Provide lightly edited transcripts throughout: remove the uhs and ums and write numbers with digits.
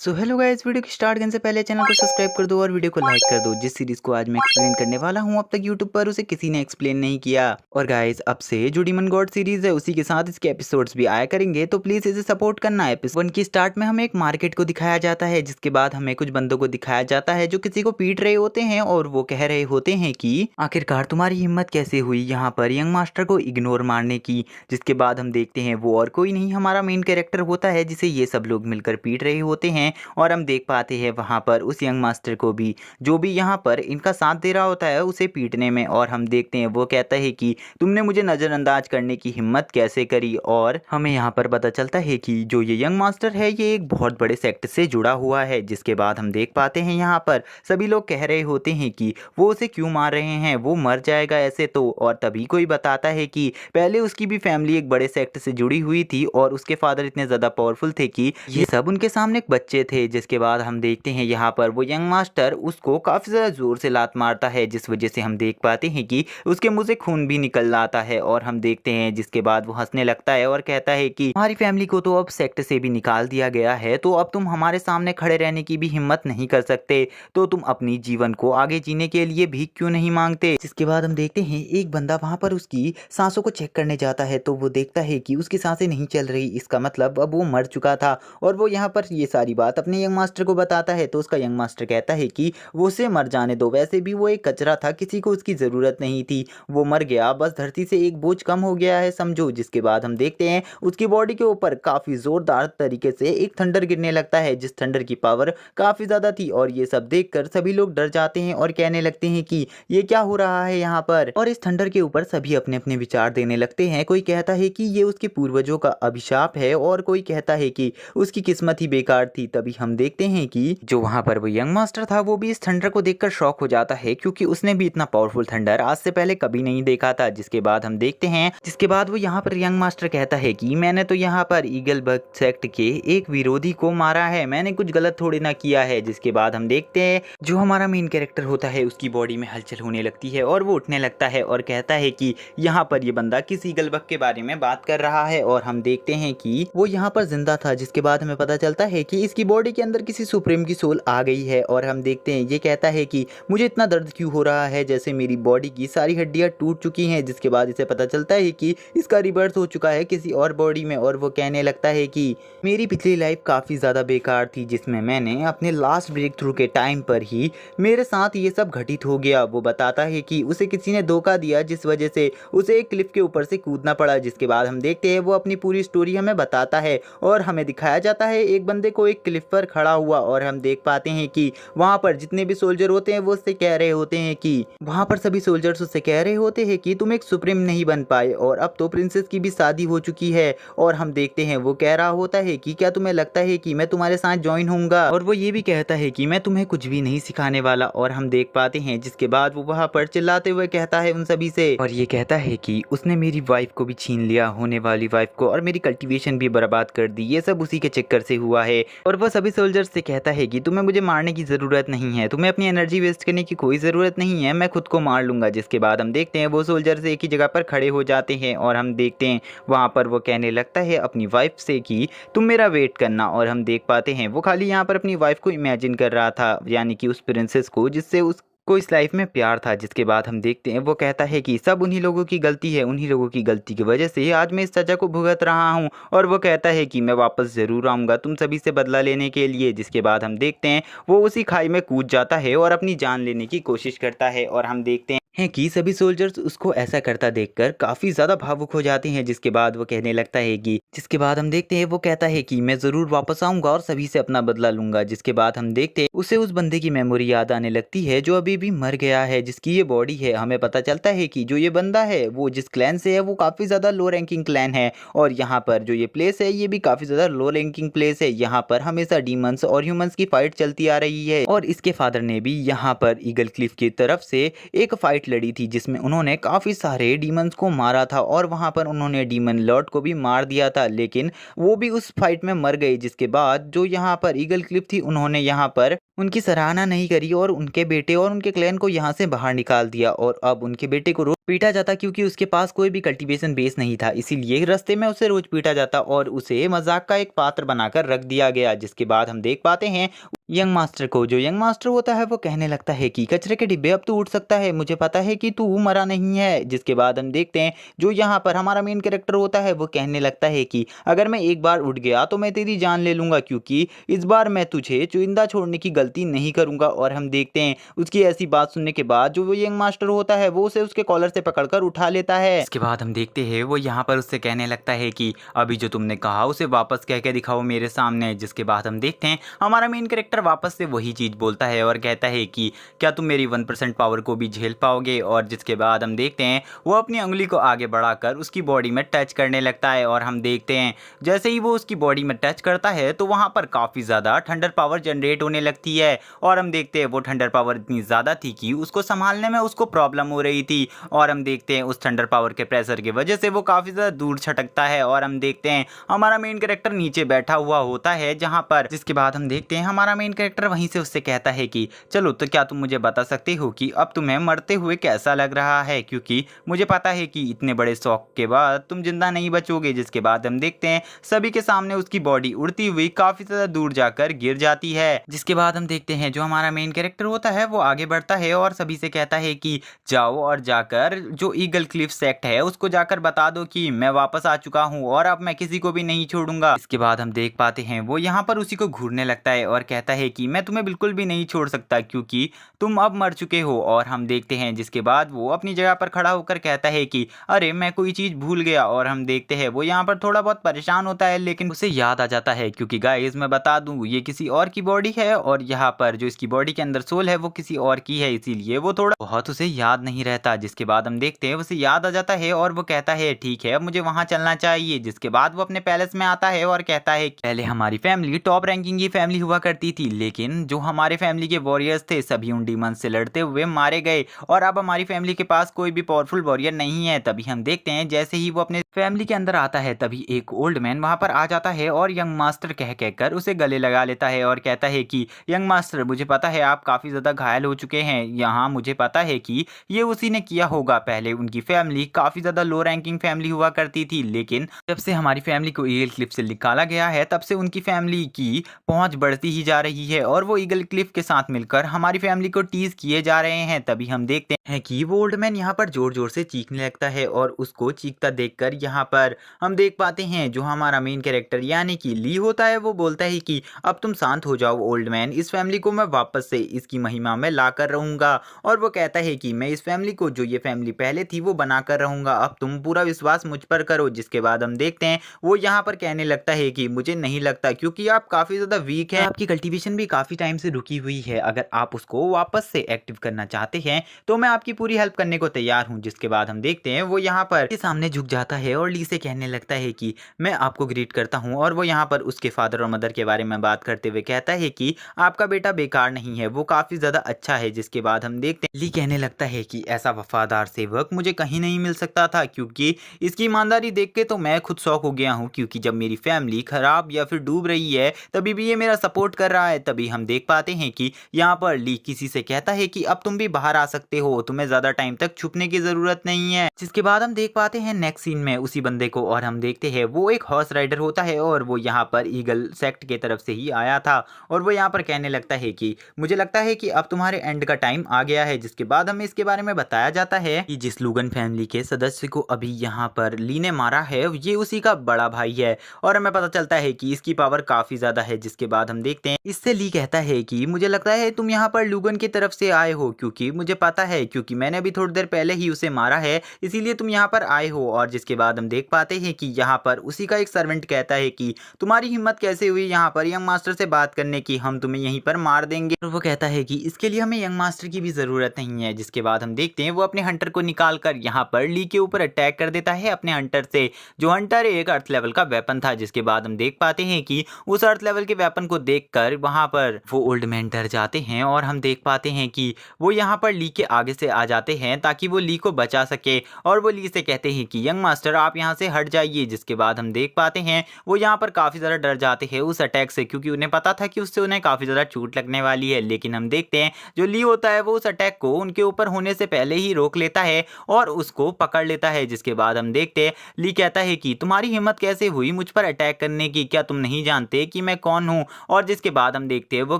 So hello guys, video की start करने से पहले चैनल को सब्सक्राइब कर दो और वीडियो को लाइक कर दो। जिस सीरीज को आज मैं एक्सप्लेन करने वाला हूं अब तक यूट्यूब पर उसे किसी ने एक्सप्लेन नहीं किया। और गाइस, अब से जो डीमन गॉड सीरीज है उसी के साथ इसके एपिसोड्स भी आया करेंगे, तो प्लीज इसे सपोर्ट करना। एपिसोड 1 की स्टार्ट में हमें एक मार्केट को दिखाया जाता है, जिसके बाद हमें कुछ बंदों को दिखाया जाता है जो किसी को पीट रहे होते हैं और वो कह रहे होते हैं कि आखिरकार तुम्हारी हिम्मत कैसे हुई यहाँ पर यंग मास्टर को इग्नोर मारने की। जिसके बाद हम देखते हैं वो और कोई नहीं, हमारा मेन कैरेक्टर होता है जिसे ये सब लोग मिलकर पीट रहे होते हैं। और हम देख पाते हैं वहाँ पर उस यंग मास्टर को भी, जो भी यहाँ पर इनका साथ दे रहा होता है उसे पीटने में। और हम देखते हैं वो कहता है कि तुमने मुझे नज़रअंदाज करने की हिम्मत कैसे करी। और हमें यहाँ पर पता चलता है कि जो ये यंग मास्टर है ये एक बहुत बड़े सेक्ट से जुड़ा हुआ है। जिसके बाद हम देख पाते हैं यहाँ पर सभी लोग कह रहे होते हैं कि वो उसे क्यों मार रहे हैं, वो मर जाएगा ऐसे तो। और तभी कोई बताता है कि पहले उसकी भी फैमिली एक बड़े सेक्ट से जुड़ी हुई थी और उसके फादर इतने ज़्यादा पावरफुल थे कि ये सब उनके सामने एक बच्चे थे। जिसके बाद हम देखते हैं यहाँ पर वो यंग मास्टर उसको काफ़ी ज़्यादा ज़ोर से लात मारता है, जिस वजह से हम देख पाते हैं कि उसके मुंह से खून भी निकल आता है। और हम देखते हैं जिसके बाद वो हंसने लगता है और कहता है कि हमारी फैमिली को तो अब सेक्ट से भी निकाल दिया गया है, तो अब तुम हमारे सामने खड़े रहने की भी हिम्मत नहीं कर सकते, तो तुम अपनी जीवन को आगे जीने के लिए भी क्यों नहीं मांगते। जिसके बाद हम देखते हैं एक बंदा वहाँ पर उसकी सांसों को चेक करने जाता है, तो वो देखता है कि उसकी सांसें नहीं चल रही, इसका मतलब अब वो मर चुका था। और वो यहाँ पर ये सारी बात अपने यंग मास्टर को बताता है, तो उसका यंग मास्टर कहता है कि वो उसे मर जाने दो, वैसे भी वो एक कचरा था, किसी को उसकी ज़रूरत नहीं थी, वो मर गया, बस धरती से एक बोझ कम हो गया है समझो। जिसके बाद हम देखते हैं उसकी बॉडी के ऊपर काफ़ी ज़ोरदार तरीके से एक थंडर गिरने लगता है, जिस थंडर की पावर काफ़ी ज़्यादा थी। और ये सब देखकर सभी लोग डर जाते हैं और कहने लगते हैं कि ये क्या हो रहा है यहाँ पर। और इस थंडर के ऊपर सभी अपने अपने विचार देने लगते हैं। कोई कहता है कि ये उसके पूर्वजों का अभिशाप है और कोई कहता है कि उसकी किस्मत ही बेकार थी। तभी हम देखते हैं कि जो वहाँ पर वो यंग मास्टर था वो भी इस थंडर को देखकर शॉक हो जाता है, क्योंकि उसने भी इतना पावरफुल थंडर आज से पहले कभी नहीं देखा था। जिसके बाद हम देखते हैं जिसके बाद वो यहाँ पर यंग मास्टर कहता है कि मैंने तो यहाँ पर ईगल बग सेक्ट के एक विरोधी को मारा है, मैंने कुछ गलत थोड़ी ना किया है। जिसके बाद हम देखते हैं जो हमारा मेन कैरेक्टर होता है उसकी बॉडी में हलचल होने लगती है और वो उठने लगता है और कहता है कि यहाँ पर ये बंदा किस ईगल बग के बारे में बात कर रहा है। और हम देखते हैं कि वो यहाँ पर जिंदा था। जिसके बाद हमें पता चलता है कि इसकी बॉडी के अंदर किसी सुप्रीम की सोल आ गई है। और हम देखते हैं ये कहता है कि मुझे इतना दर्द क्यों हो रहा है, जैसे मेरी बॉडी की सारी हड्डियां टूट चुकी हैं। जिसके बाद इसे पता चलता है कि इसका रिबर्थ हो चुका है किसी और बॉडी में। और वो कहने लगता है कि मेरी पिछली लाइफ काफ़ी ज़्यादा बेकार थी, जिसमें मैंने अपने लास्ट ब्रेक थ्रू के टाइम पर ही मेरे साथ ये सब घटित हो गया। वो बताता है कि उसे किसी ने धोखा दिया, जिस वजह से उसे एक क्लिफ के ऊपर से कूदना पड़ा। जिसके बाद हम देखते हैं वो अपनी पूरी स्टोरी हमें बताता है और हमें दिखाया जाता है एक बंदे को एक क्लिफ पर खड़ा हुआ। और हम देख पाते हैं कि वहाँ पर जितने भी सोल्जर होते हैं वो उससे कह रहे होते हैं कि वहाँ पर सभी सोल्जर्स उससे कह रहे होते हैं कि तुम एक सुप्रीम नहीं बन पाए और अब तो प्रिंसेस की भी शादी हो चुकी है। और हम देखते हैं वो कह रहा होता है कि क्या तुम्हें लगता है कि मैं तुम्हारे साथ ज्वाइन होऊंगा। और वो ये भी कहता है कि मैं तुम्हें कुछ भी नहीं सिखाने वाला। और हम देख पाते हैं जिसके बाद वो वहाँ पर चिल्लाते हुए कहता है उन सभी से, और ये कहता है कि उसने मेरी वाइफ को भी छीन लिया, होने वाली वाइफ को, और मेरी कल्टीवेशन भी बर्बाद कर दी, ये सब उसी के चक्कर से हुआ है। और वह सभी सोल्जर्स से कहता है कि तुम्हें मुझे मारने की ज़रूरत नहीं है, तुम्हें अपनी एनर्जी वेस्ट करने की कोई ज़रूरत नहीं है, मैं खुद को मार लूँगा। जिसके बाद हम देखते हैं वो सोल्जर्स एक ही जगह पर खड़े हो जाते हैं और हम देखते हैं वहाँ पर वो कहने लगता है अपनी वाइफ से कि तुम मेरा वेट करना। और हम देख पाते हैं वो खाली यहाँ पर अपनी वाइफ को इमेजिन कर रहा था, यानी कि उस प्रिंसेस को जिससे उसको इस लाइफ में प्यार था। जिसके बाद हम देखते हैं वो कहता है कि सब उन्हीं लोगों की गलती है, उन्हीं लोगों की गलती की वजह से आज मैं इस सजा को भुगत रहा हूँ। और वो कहता है कि मैं वापस ज़रूर आऊँगा तुम सभी से बदला लेने के लिए। जिसके बाद हम देखते हैं वो उसी खाई में कूद जाता है और अपनी जान लेने की कोशिश करता है। और हम देखते हैं कि सभी सोल्जर्स उसको ऐसा करता देखकर काफ़ी ज़्यादा भावुक हो जाते हैं। जिसके बाद वो कहने लगता है कि जिसके बाद हम देखते हैं वो कहता है कि मैं ज़रूर वापस आऊँगा और सभी से अपना बदला लूँगा। जिसके बाद हम देखते हैं उसे उस बंदे की मेमोरी याद आने लगती है जो अभी भी मर गया है, जिसकी ये बॉडी है। हमें पता चलता है कि जो ये बंदा है वो जिस क्लैन से है वो काफ़ी ज़्यादा लो रैंकिंग क्लैन है। और यहाँ पर जो ये प्लेस है ये भी काफ़ी ज़्यादा लो रैंकिंग प्लेस है। यहाँ पर हमेशा डीमंस और ह्यूमंस की फाइट चलती आ रही है। और इसके फादर ने भी यहाँ पर ईगल क्लिफ की तरफ से एक फाइट लड़ी थी, जिसमें उन्होंने काफ़ी सारे डीमंस को मारा था और वहाँ पर उन्होंने डीमन लॉर्ड को भी मार दिया था, लेकिन वो भी उस फाइट में मर गए। जिसके बाद जो यहाँ पर ईगल क्लिफ थी उन्होंने यहाँ पर उनकी सराहना नहीं करी और उनके बेटे और उनके क्लैन को यहाँ से बाहर निकाल दिया। और अब उनके बेटे को रोज पीटा जाता क्योंकि उसके पास कोई भी कल्टीवेशन बेस नहीं था, इसीलिए रास्ते में उसे रोज पीटा जाता और उसे मजाक का एक पात्र बनाकर रख दिया गया। जिसके बाद हम देख पाते हैं यंग मास्टर को। जो यंग मास्टर होता है वो कहने लगता है कि कचरे के डिब्बे अब तू उठ सकता है, मुझे पता है कि तू मरा नहीं है। जिसके बाद हम देखते हैं जो यहाँ पर हमारा मेन कैरेक्टर होता है वो कहने लगता है कि अगर मैं एक बार उठ गया तो मैं तेरी जान ले लूंगा, क्योंकि इस बार मैं तुझे चुनिंदा छोड़ने की गलती नहीं करूंगा। और हम देखते हैं उसकी ऐसी बात सुनने के बाद जो वो यंग मास्टर होता है वो उसे उसके कॉलर से पकड़कर उठा लेता है। इसके बाद हम देखते हैं वो यहाँ पर उससे कहने लगता है कि अभी जो तुमने कहा उसे वापस कह के दिखाओ मेरे सामने। जिसके बाद हम देखते हैं हमारा मेन कैरेक्टर वापस से वही चीज बोलता है और कहता है कि क्या तुम मेरी 1% पावर को भी झेल पाओगे। और जिसके बाद हम देखते हैं वो अपनी उंगली को आगे बढ़ाकर उसकी बॉडी में टच करने लगता है। और हम देखते हैं जैसे ही वो उसकी बॉडी में टच करता है तो वहां पर काफी ज्यादा थंडर पावर जनरेट होने लगती है। और हम देखते हैं वो थंडर पावर इतनी ज्यादा थी कि उसको संभालने में उसको प्रॉब्लम हो रही थी। और हम देखते हैं उस थंडर पावर के प्रेशर की वजह से वो काफी ज्यादा दूर छटकता है। और हम देखते हैं हमारा मेन कैरेक्टर नीचे बैठा हुआ होता है जहां पर। जिसके बाद हम देखते हैं हमारा मेन कैरेक्टर वहीं से उससे कहता है कि चलो तो क्या तुम मुझे बता सकते हो कि अब तुम्हें मरते हुए कैसा लग रहा है, क्योंकि मुझे पता है कि इतने बड़े शौक के बाद तुम जिंदा नहीं बचोगे। जिसके बाद हम देखते हैं सभी के सामने उसकी बॉडी उड़ती हुई काफी ज्यादा दूर जाकर गिर जाती है। जिसके बाद हम देखते हैं जो हमारा मेन कैरेक्टर होता है वो आगे बढ़ता है और सभी से कहता है कि जाओ और जाकर जो ईगल क्लिफ सेक्ट है उसको जाकर बता दो कि मैं वापस आ चुका हूँ और अब मैं किसी को भी नहीं छोड़ूंगा। इसके बाद हम देख पाते हैं वो यहाँ पर उसी को घूरने लगता है और कहता है कि मैं तुम्हें बिल्कुल भी नहीं छोड़ सकता क्योंकि तुम अब मर चुके हो। और हम देखते हैं जिसके बाद वो अपनी जगह पर खड़ा होकर कहता है कि अरे मैं कोई चीज भूल गया। और हम देखते हैं वो यहाँ पर थोड़ा बहुत परेशान होता है लेकिन उसे याद आ जाता है क्योंकि गाइस मैं बता दूं ये किसी और की बॉडी है और यहाँ पर जो इसकी बॉडी के अंदर सोल है वो किसी और की है, इसीलिए वो थोड़ा बहुत उसे याद नहीं रहता। जिसके बाद हम देखते हैं उसे याद आ जाता है और वो कहता है ठीक है अब मुझे वहां चलना चाहिए। जिसके बाद वो अपने पैलेस में आता है और कहता है पहले हमारी फैमिली टॉप रैंकिंग की फैमिली हुआ करती थी, लेकिन जो हमारे फैमिली के वॉरियर्स थे सभी उन डीमंस से लड़ते हुए मारे गए और अब हमारी फैमिली के पास कोई भी पावरफुल वॉरियर नहीं है। तभी हम देखते हैं जैसे ही वो अपने फैमिली के अंदर आता है तभी एक ओल्ड मैन वहां पर आ जाता है और यंग मास्टर कह कहकर उसे गले लगा लेता है और कहता है कि यंग मास्टर मुझे पता है आप काफी ज्यादा घायल हो चुके हैं, यहाँ मुझे पता है कि ये उसी ने किया होगा। पहले उनकी फैमिली काफी ज्यादा लो रैंकिंग फैमिली हुआ करती थी, लेकिन जब से हमारी फैमिली को ईगल क्लिफ से निकाला गया है तब से उनकी फैमिली की पहुंच बढ़ती ही जा रही है और वो ईगल क्लिफ के साथ मिलकर हमारी फैमिली को टीज किए जा रहे हैं। तभी हम देखते हैं कि वो ओल्ड मैन यहाँ पर जोर जोर से चीखने लगता है और उसको चीखता देखकर यहाँ पर हम देख पाते हैं जो हमारा मेन कैरेक्टर यानी कि ली होता है वो बोलता है कि अब तुम शांत हो जाओ ओल्ड मैन, इस फैमिली को मैं वापस से इसकी महिमा में ला कर रहूंगा। और वो कहता है कि मैं इस फैमिली को जो ये फैमिली पहले थी वो बना कर रहूंगा, अब तुम पूरा विश्वास मुझ पर करो। जिसके बाद हम देखते हैं वो यहाँ पर कहने लगता है कि मुझे नहीं लगता क्योंकि आप काफी ज्यादा वीक हैं, आपकी कल्टीवेशन भी काफी टाइम से रुकी हुई है, अगर आप उसको वापस से एक्टिव करना चाहते हैं तो मैं आपकी पूरी हेल्प करने को तैयार हूँ। जिसके बाद हम देखते हैं वो यहाँ पर के सामने झुक जाता है और ली से कहने लगता है कि मैं आपको ग्रीट करता हूँ। और वो यहाँ पर उसके फादर और मदर के बारे में बात करते हुए कहता है कि आपका बेटा बेकार नहीं है, वो काफी ज्यादा अच्छा है। जिसके बाद हम देखते हैं ली कहने लगता है कि ऐसा वफादार सेवक मुझे कहीं नहीं मिल सकता था, क्योंकि इसकी ईमानदारी देख के तो मैं खुद शौक हो गया हूँ, क्योंकि जब मेरी फैमिली खराब या फिर डूब रही है तभी भी ये मेरा सपोर्ट कर रहा है। तभी हम देख पाते हैं कि यहाँ पर ली किसी से कहता है कि अब तुम भी बाहर आ सकते हो, तुम्हें ज्यादा टाइम तक छुपने की जरूरत नहीं है। जिसके बाद हम देख पाते हैं नेक्स्ट सीन में उसी बंदे को और हम देखते हैं वो एक हॉर्स राइडर होता है और वो यहाँ पर ईगल सेक्ट के तरफ से ही आया था और वो यहाँ पर कहने लगता है कि मुझे लगता है कि अब तुम्हारे एंड का टाइम आ गया है। जिसके बाद हमें इसके बारे में बताया जाता है कि जिस लूगन फैमिली के सदस्य को अभी यहाँ पर ली ने मारा है ये उसी का बड़ा भाई है और हमें पता चलता है कि इसकी पावर काफी ज्यादा है। जिसके बाद हम देखते हैं इससे ली कहता है कि मुझे लगता है तुम यहाँ पर लूगन की तरफ से आए हो, क्योंकि मुझे पता है क्योंकि मैंने अभी थोड़ी देर पहले ही उसे मारा है, इसीलिए तुम यहाँ पर आए हो। और जिसके बाद हम देख पाते हैं कि यहाँ पर उसी का एक सर्वेंट कहता है कि तुम्हारी हिम्मत कैसे हुई यहाँ पर यंग मास्टर से बात करने की, हम तुम्हें यहीं पर मार देंगे। और वो कहता है कि इसके लिए हमें यंग मास्टर की भी जरूरत नहीं है। जिसके बाद हम देखते हैं वो अपने हंटर को निकाल कर यहाँ पर ली के ऊपर अटैक कर देता है अपने हंटर से, जो हंटर एक अर्थ लेवल का वेपन था। जिसके बाद हम देख पाते हैं कि उस अर्थ लेवल के वेपन को देखकर वहां पर वो ओल्ड मैन डर जाते हैं और हम देख पाते हैं कि वो यहाँ पर ली के आगे से आ जाते हैं ताकि वो ली को बचा सके। और वो ली से कहते हैं कि यंग मास्टर आप यहाँ से हट जाइए। जिसके बाद हम देख पाते हैं वो यहाँ पर काफ़ी ज़्यादा डर जाते हैं उस अटैक से, क्योंकि उन्हें पता था कि उससे उन्हें काफ़ी ज़्यादा चोट लगने वाली है। लेकिन हम देखते हैं जो ली होता है वो उस अटैक को उनके ऊपर होने से पहले ही रोक लेता है और उसको पकड़ लेता है। जिसके बाद हम देखते हैं ली कहता है कि तुम्हारी हिम्मत कैसे हुई मुझ पर अटैक करने की, क्या तुम नहीं जानते कि मैं कौन हूँ? और जिसके बाद हम देखते हैं वो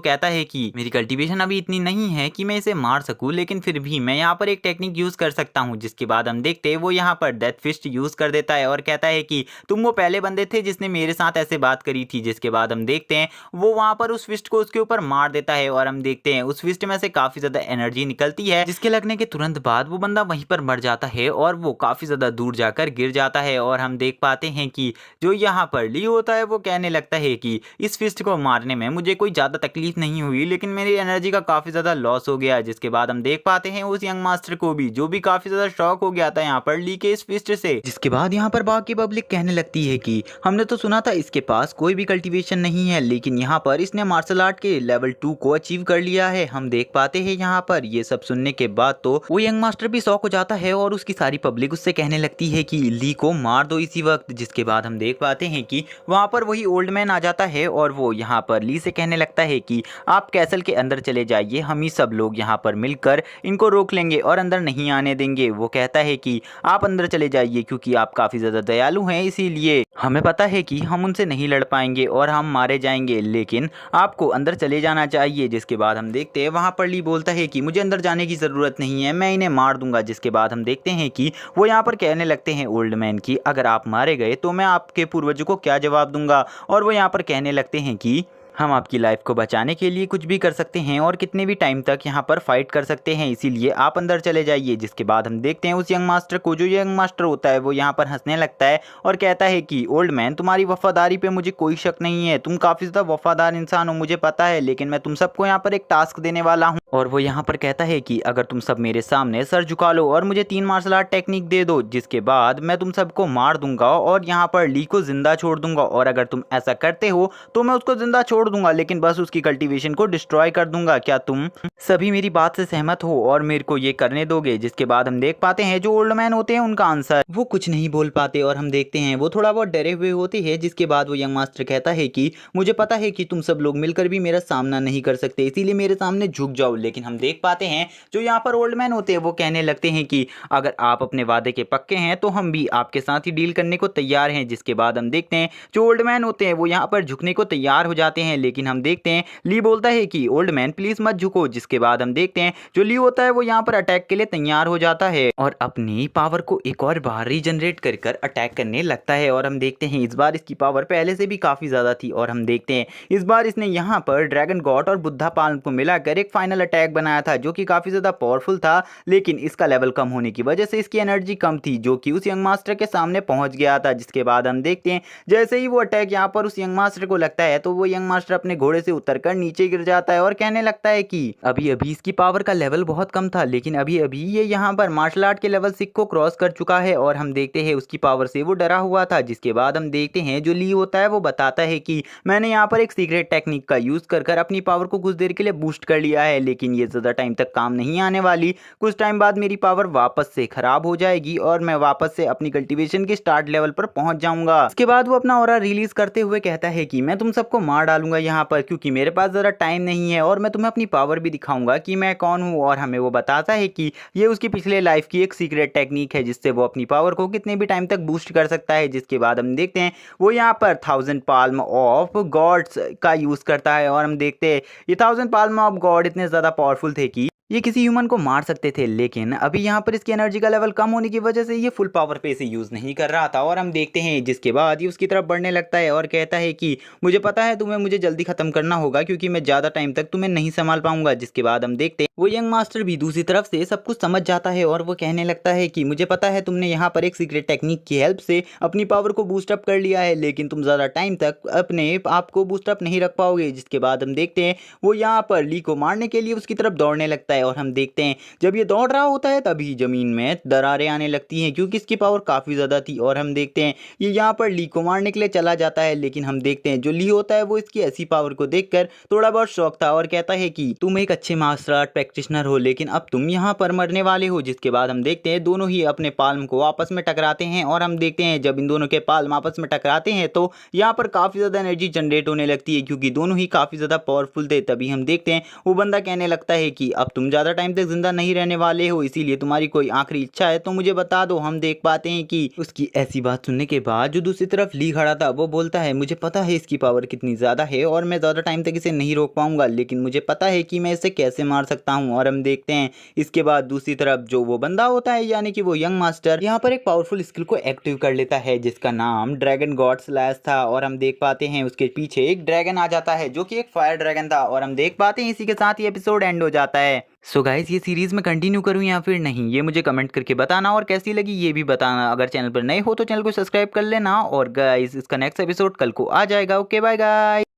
कहता है कि मेरी कल्टीवेशन अभी इतनी नहीं है कि मैं इसे मार सकूं, लेकिन फिर भी मैं यहाँ पर एक टेक्निक यूज कर सकता हूँ। जिसके बाद हम देखते हैं वो यहाँ पर डेथ फिस्ट यूज कर देता है और कहता है कि तुम वो पहले बंदे थे जिसने मेरे साथ ऐसे बात करी थी। जिसके बाद हम देखते हैं वो वहां पर उस फिस्ट को उसके ऊपर मार देता है और हम देखते हैं उस फिस्ट में से काफी ज्यादा एनर्जी निकलती है, जिसके लगने के तुरंत बाद वो बंदा वहीं पर मर जाता है और वो काफी ज्यादा दूर जाकर गिर जाता है। और हम देख पाते हैं कि जो यहाँ पर ली होता है वो कहने लगता है कि इस फिस्ट को मारने में मुझे कोई ज्यादा तकलीफ नहीं हुई, लेकिन मेरी एनर्जी का काफी ज्यादा लॉस हो गया। जिसके बाद हम देख पाते हैं उस यंग मास्टर को भी, जो भी काफी ज्यादा शॉक हो गया था यहाँ पर ली के इस फिस्ट से। जिसके बाद यहाँ पर बाकी पब्लिक कहने लगती है कि हमने तो सुना था इसके पास कोई भी कल्टीवेशन नहीं है, लेकिन यहाँ पर इसने मार्शल आर्ट के लेवल 2 को अचीव कर लिया है। हम देख पाते हैं यहाँ पर ये सब सुनने के बाद तो वो यंग मास्टर भी शॉक हो जाता है और उसकी सारी पब्लिक उससे कहने लगती है कि ली को मार दो इसी वक्त। जिसके बाद हम देख पाते हैं कि वहाँ पर वही ओल्ड मैन आ जाता है और वो यहाँ पर ली से कहने लगता है कि आप कैसल के अंदर चले जाइए, हम ही सब लोग यहाँ पर मिलकर इनको रोक लेंगे और अंदर नहीं आने देंगे। वो कहता है कि आप अंदर चले जाइए क्योंकि आप काफ़ी ज़्यादा दयालु हैं, इसीलिए हमें पता है कि हम उनसे नहीं लड़ पाएंगे और हम मारे जाएंगे, लेकिन आपको अंदर चले जाना चाहिए। जिसके बाद हम देखते हैं वहाँ पर ली बोलता है कि मुझे अंदर जाने की ज़रूरत नहीं है, मैं इन्हें मार दूंगा। जिसके बाद हम देखते हैं कि वो यहाँ पर कहने लगते हैं ओल्ड मैन की अगर आप मारे गए तो मैं आपके पूर्वजों को क्या जवाब दूंगा। और वो यहाँ पर कहने लगते हैं कि हम आपकी लाइफ को बचाने के लिए कुछ भी कर सकते हैं और कितने भी टाइम तक यहाँ पर फाइट कर सकते हैं, इसीलिए आप अंदर चले जाइए। जिसके बाद हम देखते हैं उस यंग मास्टर को, जो यंग मास्टर होता है वो यहाँ पर हंसने लगता है और कहता है कि ओल्ड मैन तुम्हारी वफादारी पे मुझे कोई शक नहीं है, तुम काफ़ी ज़्यादा वफादार इंसान हो मुझे पता है, लेकिन मैं तुम सबको यहाँ पर एक टास्क देने वाला हूँ। और वो यहाँ पर कहता है कि अगर तुम सब मेरे सामने सर झुका लो और मुझे 3 मार्शल आर्ट टेक्निक दे दो, जिसके बाद मैं तुम सबको मार दूंगा और यहाँ पर ली को जिंदा छोड़ दूंगा, और अगर तुम ऐसा करते हो तो मैं उसको जिंदा छोड़ दूंगा लेकिन बस उसकी कल्टीवेशन को डिस्ट्रॉय कर दूंगा। क्या तुम सभी मेरी बात से सहमत हो और मेरे को ये करने दोगे? जिसके बाद हम देख पाते हैं जो ओल्ड मैन होते हैं उनका आंसर वो कुछ नहीं बोल पाते और हम देखते हैं वो थोड़ा बहुत डरे हुए होते हैं। जिसके बाद वो यंग मास्टर कहता है कि मुझे पता है कि तुम सब लोग मिलकर भी मेरा सामना नहीं कर सकते, इसीलिए मेरे सामने झुक जाओ। लेकिन हम देख पाते हैं जो यहाँ पर ओल्ड मैन होते हैं वो कहने लगते हैं कि अगर आप अपने वादे के पक्के हैं तो हम भी आपके साथ ही डील करने को तैयार हैं। जिसके बाद हम देखते हैं जो ओल्ड मैन होते हैं वो यहाँ पर झुकने को तैयार हो जाते हैं, लेकिन हम देखते हैं ली बोलता है कि ओल्ड मैन प्लीज मत झुको। जिसके बाद हम देखते हैं जो ली होता है वो यहाँ पर अटैक के लिए तैयार हो जाता है और अपनी पावर को एक और बार रीजनरेट कर अटैक करने लगता है। और हम देखते हैं इस बार इसकी पावर पहले से भी काफी ज्यादा थी और हम देखते हैं इस बार इसने यहाँ पर ड्रैगन गॉड और बुद्धा पाल्म को मिलाकर एक फाइनल अटैक बनाया था जो कि काफी ज्यादा पावरफुल था, लेकिन इसका लेवल कम होने की वजह से इसकी एनर्जी कम थी जो कि उस यंग मास्टर के सामने पहुंच गया था। जिसके बाद हम देखते हैं जैसे ही वो अटैक यहाँ पर उस यंग मास्टर को लगता है तो वो यंग मास्टर अपने घोड़े से उतरकर नीचे गिर जाता है और कहने लगता है कि अभी अभी इसकी पावर का लेवल बहुत कम था, लेकिन अभी अभी ये यहाँ पर मार्शल आर्ट के लेवल 6 को क्रॉस कर चुका है। और हम देखते हैं उसकी पावर से वो डरा हुआ था। जिसके बाद हम देखते हैं जो ली होता है वो बताता है कि मैंने यहाँ पर एक सीक्रेट टेक्निक का यूज कर अपनी पावर को कुछ देर के लिए बूस्ट कर लिया है, लेकिन ये ज्यादा टाइम तक काम नहीं आने वाली। कुछ टाइम बाद मेरी पावर वापस से खराब हो जाएगी और मैं वापस से अपनी कल्टीवेशन के स्टार्ट लेवल पर पहुंच जाऊंगा। इसके बाद वो अपना ऑरा रिलीज करते हुए कहता है कि मैं तुम सबको मार डालूंगा यहाँ पर, क्योंकि मेरे पास जरा टाइम नहीं है और मैं तुम्हें अपनी पावर भी दिखाऊंगा कि मैं कौन हूँ। और हमें वो बताता है कि ये उसकी पिछले लाइफ की एक सीक्रेट टेक्निक है जिससे वो अपनी पावर को कितने भी टाइम तक बूस्ट कर सकता है। जिसके बाद हम देखते हैं वो यहाँ पर 1000 पाल्म ऑफ गॉड्स का यूज करता है और हम देखते हैं ये 1000 पाल्म ऑफ गॉड इतने ज्यादा पावरफुल थे कि ये किसी ह्यूमन को मार सकते थे, लेकिन अभी यहाँ पर इसकी एनर्जी का लेवल कम होने की वजह से ये फुल पावर पे इसे यूज नहीं कर रहा था। और हम देखते हैं जिसके बाद ये उसकी तरफ बढ़ने लगता है और कहता है कि मुझे पता है तुम्हें मुझे जल्दी खत्म करना होगा क्योंकि मैं ज्यादा टाइम तक तुम्हें नहीं संभाल पाऊंगा। जिसके बाद हम देखते हैं वो यंग मास्टर भी दूसरी तरफ से सब कुछ समझ जाता है और वो कहने लगता है कि मुझे पता है तुमने यहाँ पर एक सीक्रेट टेक्निक की हेल्प से अपनी पावर को बूस्टअप कर लिया है, लेकिन तुम ज्यादा टाइम तक अपने आप को बूस्टअप नहीं रख पाओगे। जिसके बाद हम देखते हैं वो यहाँ पर ली को मारने के लिए उसकी तरफ दौड़ने लगता है और हम देखते हैं जब ये दौड़ रहा होता है तभी जमीन में दरारें आने लगती हैं क्योंकि इसकी पावर काफी ज्यादा थी। और हम देखते हैं ये यहाँ पर ली को मारने के लिए चला जाता है, लेकिन हम देखते हैं जो ली होता है वो इसकी ऐसी पावर को देखकर थोड़ा बहुत शौक था और कहता है कि तुम एक अच्छे मार्शल आर्ट प्रैक्टिशनर हो, लेकिन अब तुम यहाँ पर मरने वाले हो। जिसके बाद हम देखते हैं दोनों ही अपने पाल्म को आपस में टकराते हैं और हम देखते हैं जब इन दोनों के पाल्म आपस में टकराते हैं तो यहाँ पर काफ़ी ज़्यादा एनर्जी जनरेट होने लगती है, क्योंकि दोनों ही काफ़ी ज़्यादा पावरफुल थे। तभी हम देखते हैं वो बंदा कहने लगता है कि अब तुम ज़्यादा टाइम तक जिंदा नहीं रहने वाले हो, इसीलिए तुम्हारी कोई आखिरी इच्छा है तो मुझे बता दो। हम देख पाते हैं कि उसकी ऐसी बात सुनने के बाद जो दूसरी तरफ ली खड़ा था वो बोलता है, मुझे पता है इसकी पावर कितनी ज़्यादा है और मैं ज़्यादा टाइम तक इसे नहीं रोक पाऊंगा, लेकिन मुझे पता है कि मैं इसे कैसे मार सकता हूँ। और हम देखते हैं इसके बाद दूसरी तरफ जो वो बंदा होता है यानी कि वो यंग मास्टर यहाँ पर एक पावरफुल स्किल को एक्टिव कर लेता है जिसका नाम ड्रैगन गॉड स्लैश था। और हम देख पाते हैं उसके पीछे एक ड्रैगन आ जाता है जो कि एक फायर ड्रैगन था। और हम देख पाते हैं इसी के साथ ही एपिसोड एंड हो जाता है। सो गाइस, ये सीरीज में कंटिन्यू करूं या फिर नहीं, ये मुझे कमेंट करके बताना और कैसी लगी ये भी बताना। अगर चैनल पर नए हो तो चैनल को सब्सक्राइब कर लेना। और गाइस, इसका नेक्स्ट एपिसोड कल को आ जाएगा। Okay bye guys.